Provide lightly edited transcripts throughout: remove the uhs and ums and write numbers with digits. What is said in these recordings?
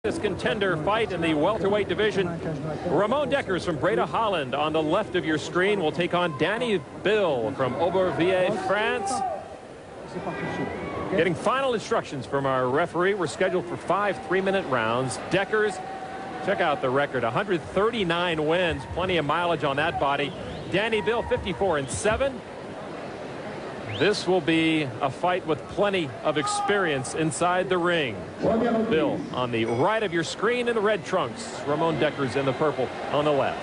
This contender fight in the welterweight division. Ramon Dekkers from Breda, Holland on the left of your screen will take on Dany from Aubervilliers, France. Getting final instructions from our referee. We're scheduled for 5 3-minute rounds. Dekkers, check out the record, 139 wins, plenty of mileage on that body. Dany 54-7. This will be a fight with plenty of experience inside the ring. Bill on the right of your screen in the red trunks. Ramon Dekkers in the purple on the left.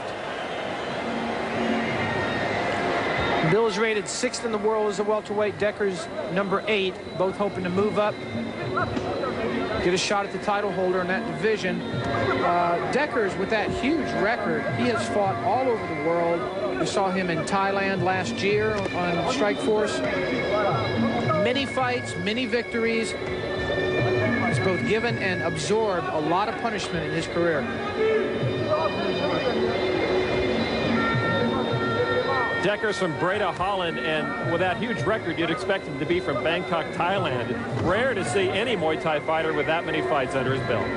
Bill is rated 6th in the world as a welterweight. Dekkers number 8. Both hoping to move up, get a shot at the title holder in that division. Dekkers, with that huge record, he has fought all over the world. We saw him in Thailand last year on Strikeforce. Many fights, many victories. He's both given and absorbed a lot of punishment in his career. Dekkers from Breda, Holland, and with that huge record, you'd expect him to be from Bangkok, Thailand. It's rare to see any Muay Thai fighter with that many fights under his belt.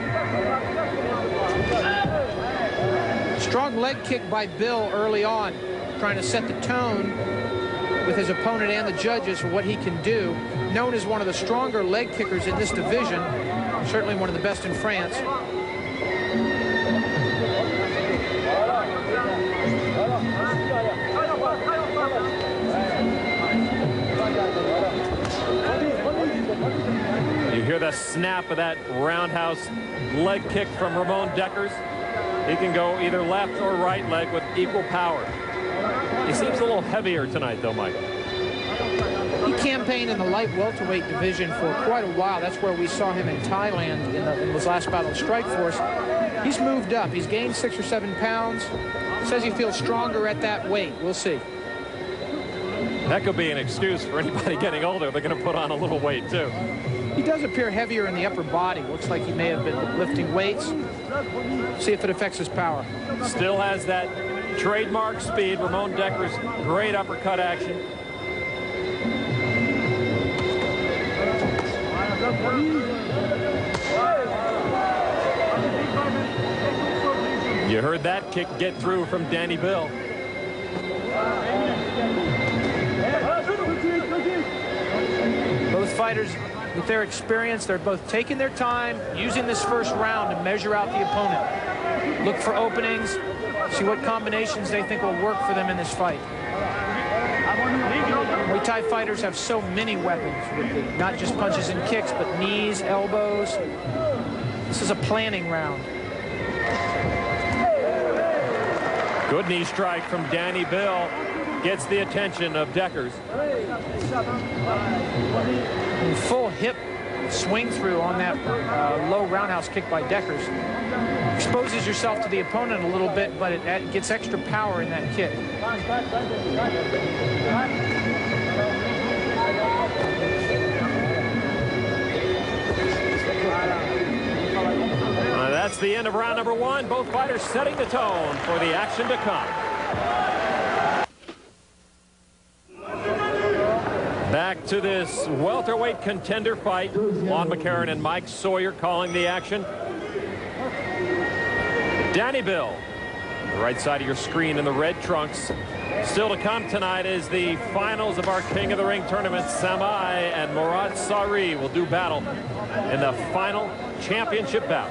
Strong leg kick by Bill early on, trying to set the tone with his opponent and the judges for what he can do. Known as one of the stronger leg kickers in this division, certainly one of the best in France. You hear the snap of that roundhouse leg kick from Ramon Dekkers. He can go either left or right leg with equal power. He seems a little heavier tonight, though, Mike. He campaigned in the light welterweight division for quite a while. That's where we saw him in Thailand in his last battle in Strikeforce. He's moved up. He's gained 6 or 7 pounds. Says he feels stronger at that weight. We'll see. That could be an excuse for anybody getting older. They're going to put on a little weight, too. He does appear heavier in the upper body. Looks like he may have been lifting weights. See if it affects his power. Still has that trademark speed. Ramon Dekkers, great uppercut action. You heard that kick get through from Dany Bill. Both fighters, with their experience, they're both taking their time, using this first round to measure out the opponent. Look for openings, see what combinations they think will work for them in this fight. Muay Thai fighters have so many weapons, not just punches and kicks, but knees, elbows. This is a planning round. Good knee strike from Dany Bill. Gets the attention of Dekkers. Full hip swing through on that low roundhouse kick by Dekkers. Exposes yourself to the opponent a little bit, but it gets extra power in that kick. That's the end of round number 1. Both fighters setting the tone for the action to come. Back to this welterweight contender fight. Juan McCarron and Mike Sawyer calling the action. Dany Bill, the right side of your screen in the red trunks. Still to come tonight is the finals of our King of the Ring tournament. Samai and Murad Sari will do battle in the final championship bout.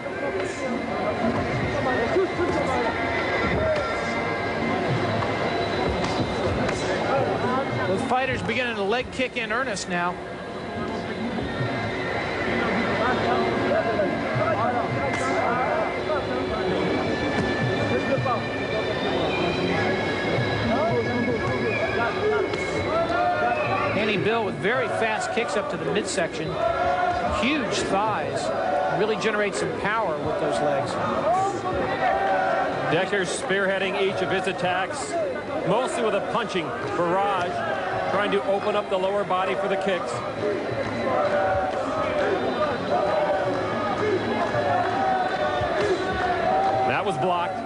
Both fighters beginning to leg kick in earnest now. Dany Bill with very fast kicks up to the midsection. Huge thighs. Really generates some power with those legs. Dekkers spearheading each of his attacks, mostly with a punching barrage, trying to open up the lower body for the kicks. That was blocked.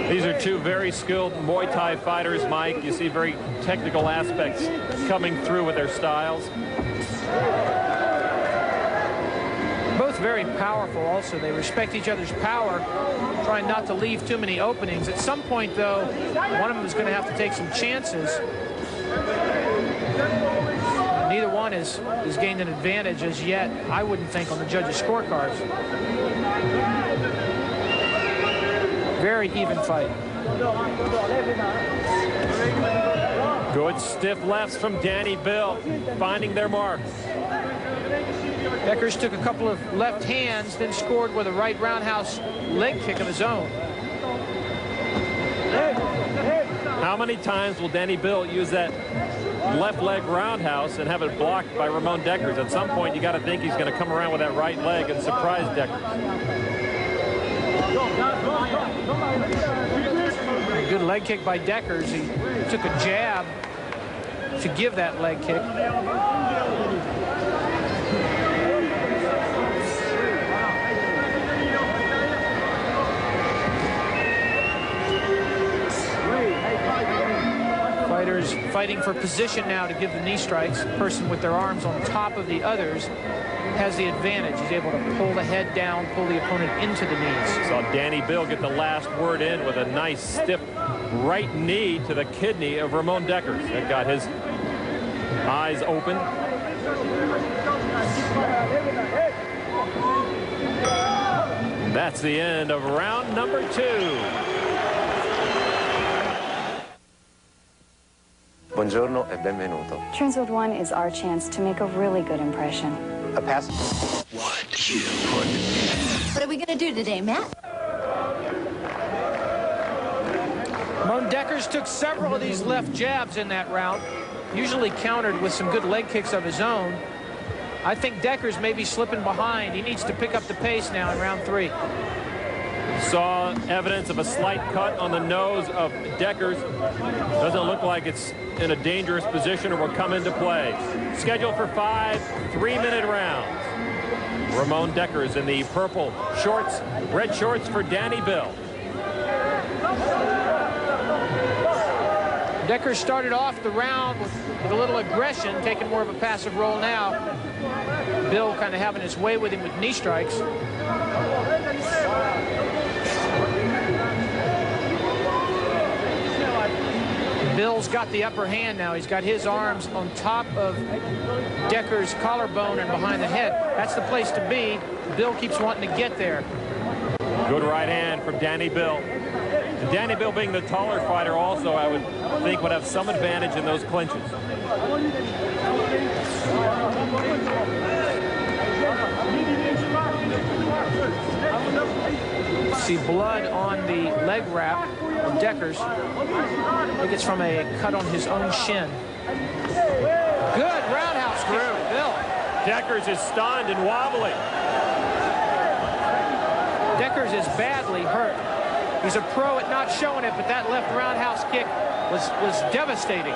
These are two very skilled Muay Thai fighters, Mike. You see very technical aspects coming through with their styles. Both very powerful also. They respect each other's power, trying not to leave too many openings. At some point, though, one of them is going to have to take some chances. Neither one has gained an advantage as yet, I wouldn't think, on the judges' scorecards. Very even fight. Good stiff lefts from Dany Bill, finding their marks. Dekkers took a couple of left hands, then scored with a right roundhouse leg kick of his own. How many times will Dany Bill use that left leg roundhouse and have it blocked by Ramon Dekkers? At some point, you got to think he's going to come around with that right leg and surprise Dekkers. A good leg kick by Dekkers. He took a jab to give that leg kick. Fighters fighting for position now to give the knee strikes. The person with their arms on top of the others has the advantage. He's able to pull the head down, pull the opponent into the knees. Saw Dany Bill get the last word in with a nice stiff right knee to the kidney of Ramon Dekkers. That got his eyes open. That's the end of round number 2. Buongiorno e benvenuto. Turns with one is our chance to make a really good impression. A pass. What are we going to do today, Matt? Ramon Dekkers took several of these left jabs in that round, usually countered with some good leg kicks of his own. I think Dekkers may be slipping behind. He needs to pick up the pace now in round 3. Saw evidence of a slight cut on the nose of Dekkers. Doesn't look like it's in a dangerous position or will come into play. Scheduled for 5 3-minute rounds. Ramon Dekkers in the purple shorts, red shorts for Dany Bill. Dekkers started off the round with a little aggression, taking more of a passive role now. Bill kind of having his way with him with knee strikes. Bill's got the upper hand now. He's got his arms on top of Dekkers' collarbone and behind the head. That's the place to be. Bill keeps wanting to get there. Good right hand from Dany Bill. And Dany Bill, being the taller fighter, also, I would think, would have some advantage in those clinches. See blood on the leg wrap of Dekkers. I think it's from a cut on his own shin. Good roundhouse kick from Bill. Dekkers is stunned and wobbly. Dekkers is badly hurt. He's a pro at not showing it, but that left roundhouse kick was devastating.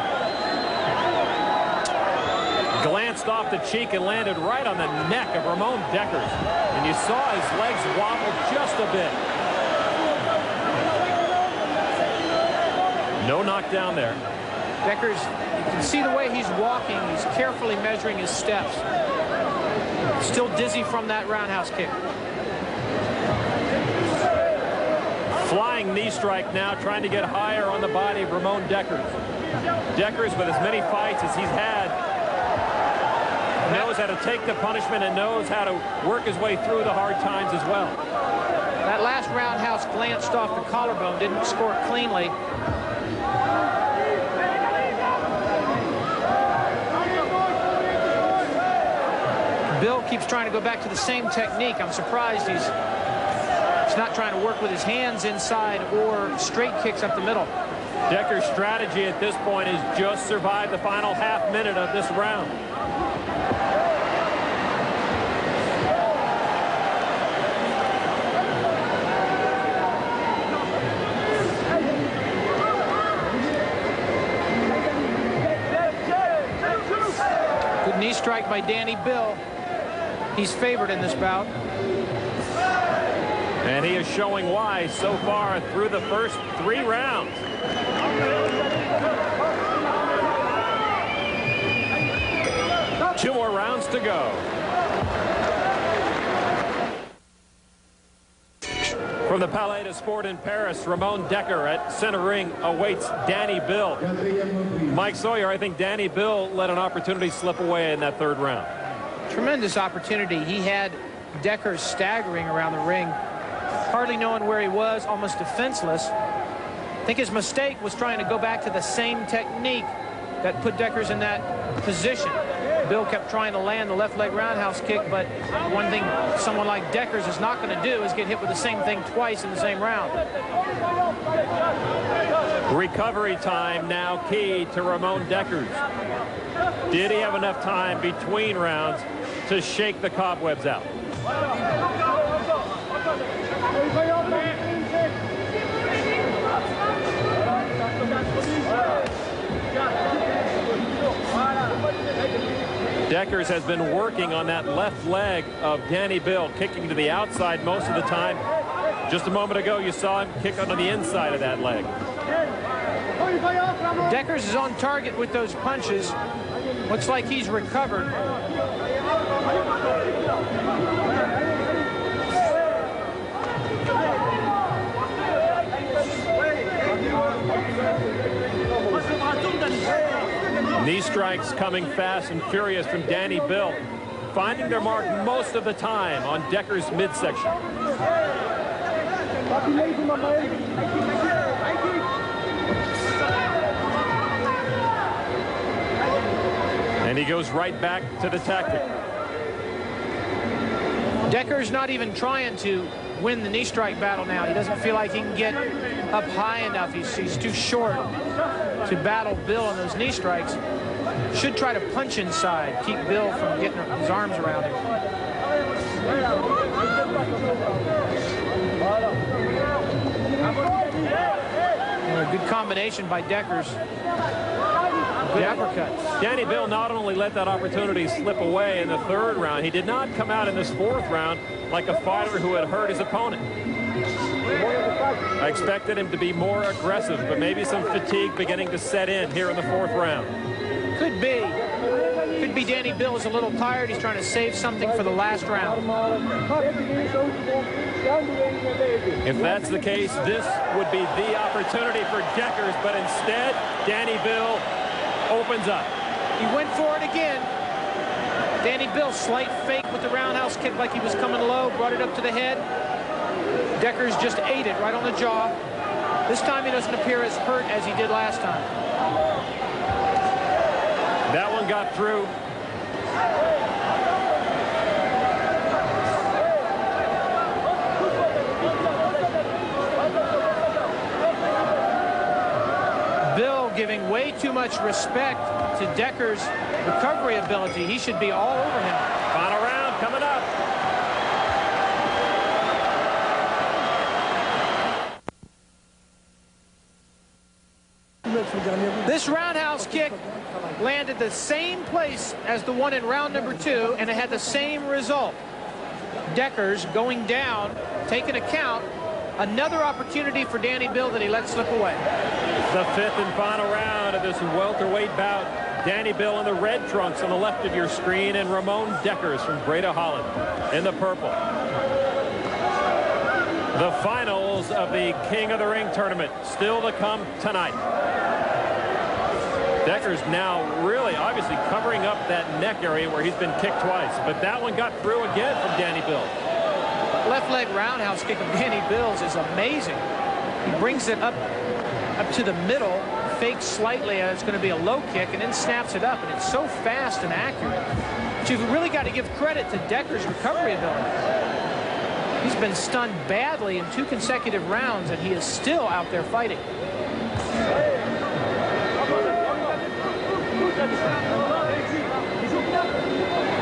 Glanced off the cheek and landed right on the neck of Ramon Dekkers. And you saw his legs wobble just a bit. No knockdown there. Dekkers, you can see the way he's walking. He's carefully measuring his steps. Still dizzy from that roundhouse kick. Flying knee strike now, trying to get higher on the body of Ramon Dekkers. Dekkers, with as many fights as he's had, knows how to take the punishment and knows how to work his way through the hard times as well. That last roundhouse glanced off the collarbone, didn't score cleanly. Bill keeps trying to go back to the same technique. I'm surprised he's not trying to work with his hands inside or straight kicks up the middle. Dekkers' strategy at this point is just survive the final half minute of this round. Good knee strike by Dany Bill. He's favored in this bout. And he is showing why so far through the first 3 rounds. Two more rounds to go. From the Palais de Sport in Paris, Ramon Dekker at center ring awaits Dany Bill. Mike Sawyer, I think Dany Bill let an opportunity slip away in that 3rd round. Tremendous opportunity. He had Dekkers staggering around the ring, hardly knowing where he was, almost defenseless. I think his mistake was trying to go back to the same technique that put Dekkers in that position. Bill kept trying to land the left leg roundhouse kick, but one thing someone like Dekkers is not going to do is get hit with the same thing twice in the same round. Recovery time now key to Ramon Dekkers. Did he have enough time between rounds to shake the cobwebs out? Dekkers has been working on that left leg of Dany Bill, kicking to the outside most of the time. Just a moment ago, you saw him kick on the inside of that leg. Dekkers is on target with those punches. Looks like he's recovered. Knee strikes coming fast and furious from Dany Bill, finding their mark most of the time on Dekkers' midsection. And he goes right back to the tactic. Dekkers not even trying to win the knee strike battle now. He doesn't feel like he can get up high enough. He's too short to battle Bill on those knee strikes. Should try to punch inside, keep Bill from getting his arms around him. And a good combination by Dekkers. Good uppercuts. Dany Bill not only let that opportunity slip away in the 3rd round, he did not come out in this 4th round like a fighter who had hurt his opponent. I expected him to be more aggressive, but maybe some fatigue beginning to set in here in the 4th round. Could be. Could be Dany Bill is a little tired. He's trying to save something for the last round. If that's the case, this would be the opportunity for Dekkers, but instead, Dany Bill opens up. He went for it again. Dany Bill, slight fake with the roundhouse kick like he was coming low, brought it up to the head. Dekkers just ate it right on the jaw. This time he doesn't appear as hurt as he did last time. That one got through. Bill giving way too much respect to Dekkers' recovery ability. He should be all over him. Final round coming up. This roundhouse kick landed the same place as the one in round number 2, and it had the same result. Dekkers going down, taking a count. Another opportunity for Dany Bill that he let slip away. The 5th and final round of this welterweight bout. Dany Bill in the red trunks on the left of your screen, and Ramon Dekkers from Breda, Holland in the purple. The finals of the King of the Ring tournament still to come tonight. Dekkers now really obviously covering up that neck area where he's been kicked twice, but that one got through again from Dany Bill. Left leg roundhouse kick of Dany Bill's is amazing. He brings it up to the middle, fakes slightly, and it's going to be a low kick, and then snaps it up, and it's so fast and accurate. But you've really got to give credit to Dekkers' recovery ability. He's been stunned badly in 2 consecutive rounds, and he is still out there fighting.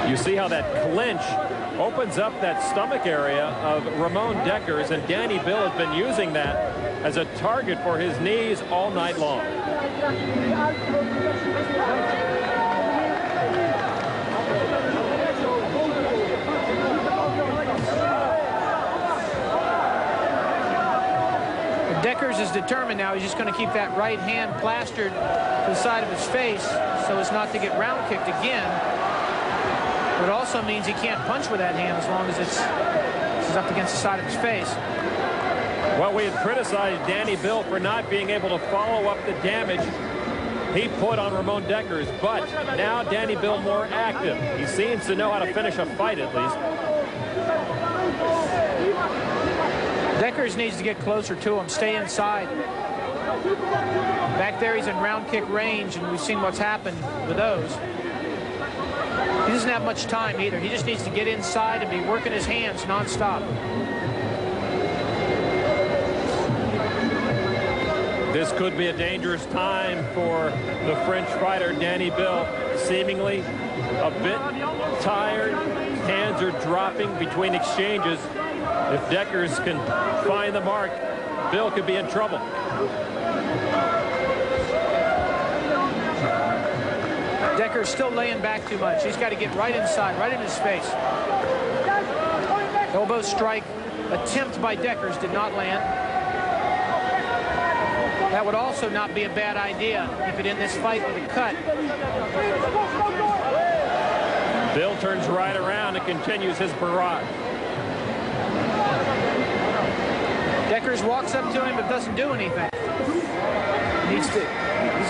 You see how that clinch opens up that stomach area of Ramon Dekkers, and Dany Bill has been using that as a target for his knees all night long. Dekkers is determined now. He's just going to keep that right hand plastered to the side of his face so as not to get round kicked again. But it also means he can't punch with that hand as long as it's up against the side of his face. Well, we had criticized Dany Bill for not being able to follow up the damage he put on Ramon Dekkers, but now Dany Bill more active. He seems to know how to finish a fight at least. Dekkers needs to get closer to him, stay inside. Back there he's in round kick range, and we've seen what's happened with those. He doesn't have much time either. He just needs to get inside and be working his hands nonstop. This could be a dangerous time for the French fighter, Dany Bill. Seemingly a bit tired. Hands are dropping between exchanges. If Dekkers can find the mark, Bill could be in trouble. Dekkers still laying back too much. He's got to get right inside, right in his face. Elbow strike attempt by Dekkers did not land. That would also not be a bad idea if it in this fight with a cut. Bill turns right around and continues his barrage. Dekkers walks up to him but doesn't do anything. He's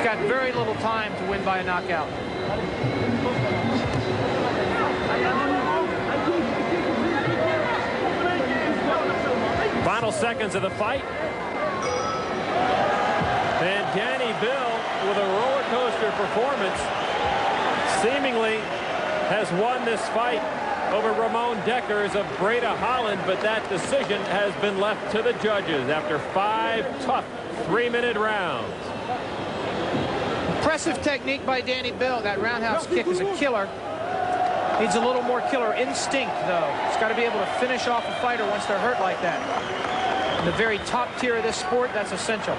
got very little time to win by a knockout. Final seconds of the fight. And Dany Bill, with a roller coaster performance, seemingly has won this fight over Ramon Dekkers of Breda, Holland, but that decision has been left to the judges after 5 tough 3-minute rounds. Impressive technique by Dany Bill. That roundhouse kick is a killer. Needs a little more killer instinct, though. He's got to be able to finish off a fighter once they're hurt like that. In the very top tier of this sport, that's essential.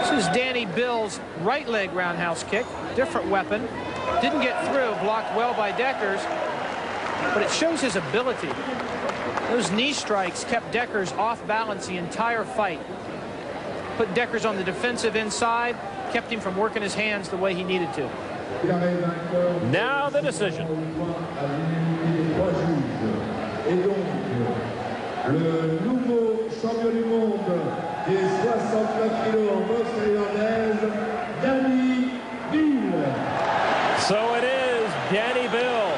This is Dany Bill's right leg roundhouse kick. Different weapon. Didn't get through. Blocked well by Dekkers. But it shows his ability. Those knee strikes kept Dekkers off balance the entire fight. Put Dekkers on the defensive inside. Kept him from working his hands the way he needed to. Now the decision. Le nouveau champion du monde des 69 kilos en boxe thaïlandaise, Dany Bill. So it is Dany Bill,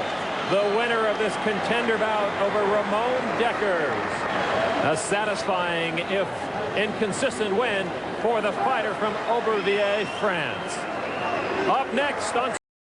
the winner of this contender bout over Ramon Dekkers. A satisfying, if inconsistent, win for the fighter from Aubervilliers, France. Up next on